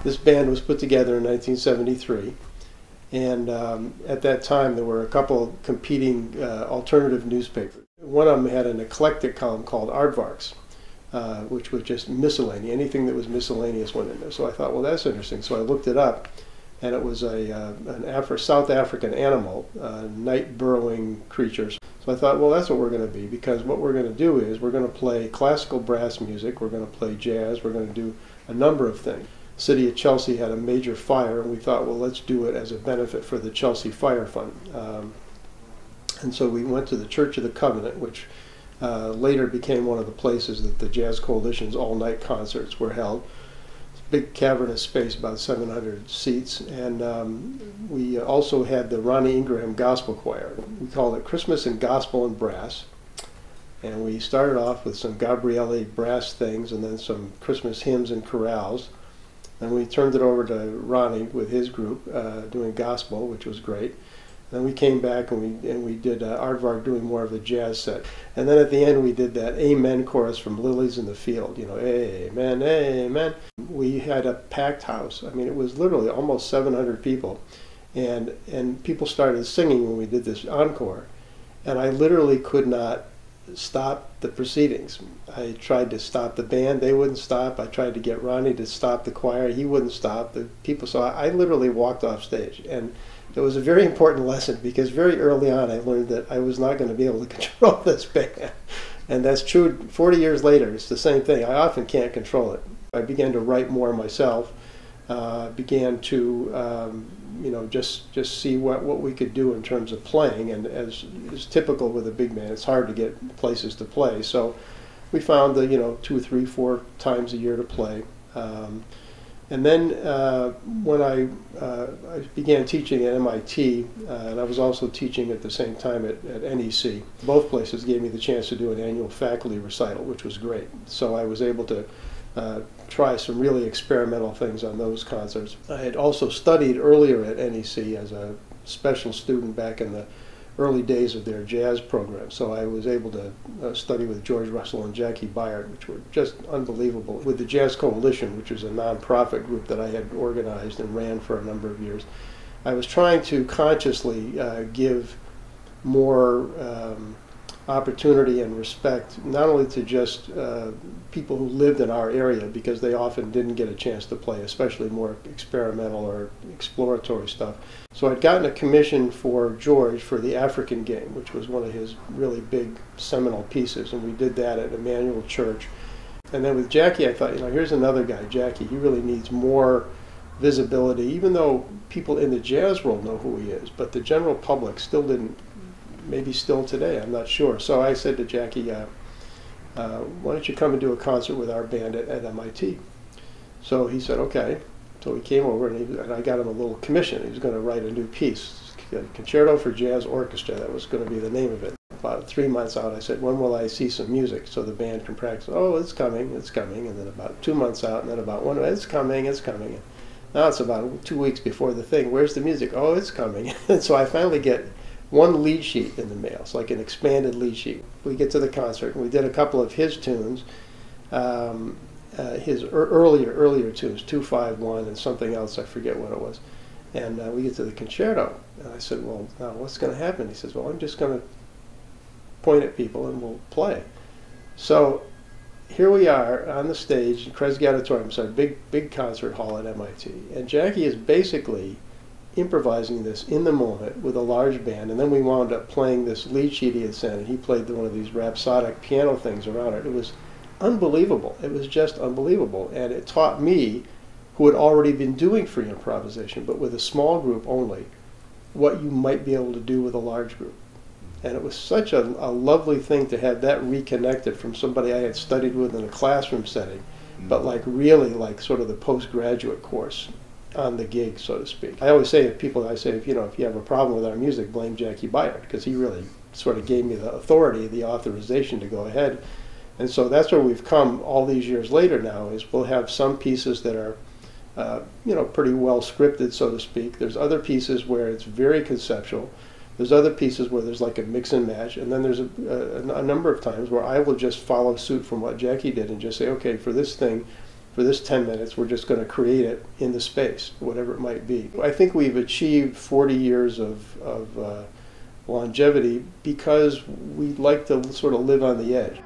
This band was put together in 1973, and at that time there were a couple competing alternative newspapers. One of them had an eclectic column called Aardvarks, which was just miscellany. Anything that was miscellaneous went in there. So I thought, well, that's interesting. So I looked it up, and it was an South African animal, night burrowing creatures. So I thought, well, that's what we're going to be, because what we're going to do is we're going to play classical brass music, we're going to play jazz, we're going to do a number of things. The city of Chelsea had a major fire, and we thought, well, let's do it as a benefit for the Chelsea Fire Fund. And so we went to the Church of the Covenant, which later became one of the places that the Jazz Coalition's all-night concerts were held. It's a big cavernous space, about 700 seats, and we also had the Ronnie Ingraham Gospel Choir. We called it Christmas and Gospel and Brass, and we started off with some Gabriele brass things and then some Christmas hymns and chorales. And we turned it over to Ronnie with his group doing gospel, which was great. Then we came back and we did Aardvark doing more of a jazz set. And then at the end we did that Amen chorus from Lilies in the Field, you know, Amen, Amen. We had a packed house. I mean, it was literally almost 700 people. And people started singing when we did this encore. And I literally could not stop the proceedings. I tried to stop the band, they wouldn't stop. I tried to get Ronnie to stop the choir, he wouldn't stop. The people, so I literally walked off stage. And it was a very important lesson, because very early on I learned that I was not going to be able to control this band. And that's true 40 years later. It's the same thing. I often can't control it. I began to write more myself, began to you know, just see what we could do in terms of playing. And as is typical with a big band, it's hard to get places to play. So we found that, you know, 2, 3, 4 times a year to play. And then when I began teaching at MIT, and I was also teaching at the same time at NEC, both places gave me the chance to do an annual faculty recital, which was great. So I was able to try some really experimental things on those concerts. I had also studied earlier at NEC as a special student back in the early days of their jazz program. So I was able to study with George Russell and Jackie Byard, which were just unbelievable. With the Jazz Coalition, which was a nonprofit group that I had organized and ran for a number of years, I was trying to consciously give more opportunity and respect, not only to just people who lived in our area, because they often didn't get a chance to play, especially more experimental or exploratory stuff. So I'd gotten a commission for George for the African Game, which was one of his really big seminal pieces, and we did that at Emmanuel Church. And then with Jackie, I thought, you know, here's another guy, Jackie, he really needs more visibility, even though people in the jazz world know who he is, but the general public still didn't. Maybe still today, I'm not sure. So I said to Jackie, why don't you come and do a concert with our band at MIT? So he said, okay. So he came over, and I got him a little commission. He was going to write a new piece, Concerto for Jazz Orchestra. That was going to be the name of it. About 3 months out, I said, when will I see some music so the band can practice? Oh, it's coming, it's coming. And then about 2 months out, and then about 1 month, it's coming, it's coming. And now it's about 2 weeks before the thing. Where's the music? Oh, it's coming. And so I finally get one lead sheet in the mail. It's like an expanded lead sheet. We get to the concert, and we did a couple of his tunes, his earlier tunes, 251 and something else, I forget what it was. And we get to the concerto, and I said, well, now what's going to happen? He says, well, I'm just going to point at people and we'll play. So here we are on the stage in Kresge Auditorium, so a big concert hall at MIT, and Jackie is basically improvising this in the moment with a large band, and then we wound up playing this lead sheet he had sent, and he played one of these rhapsodic piano things around it. It was unbelievable. It was just unbelievable, and it taught me, who had already been doing free improvisation, but with a small group only, what you might be able to do with a large group. And it was such a lovely thing to have that reconnected from somebody I had studied with in a classroom setting, but like really like sort of the postgraduate course on the gig, so to speak. I always say to people, I say, if you have a problem with our music, blame Jackie Byard, because he really sort of gave me the authority, the authorization to go ahead. And so that's where we've come all these years later now, is we'll have some pieces that are pretty well scripted, so to speak. There's other pieces where it's very conceptual. There's other pieces where there's like a mix and match, and then there's a number of times where I will just follow suit from what Jackie did and just say, okay, for this thing, for this 10 minutes, we're just going to create it in the space, whatever it might be. I think we've achieved 40 years of longevity because we like to sort of live on the edge.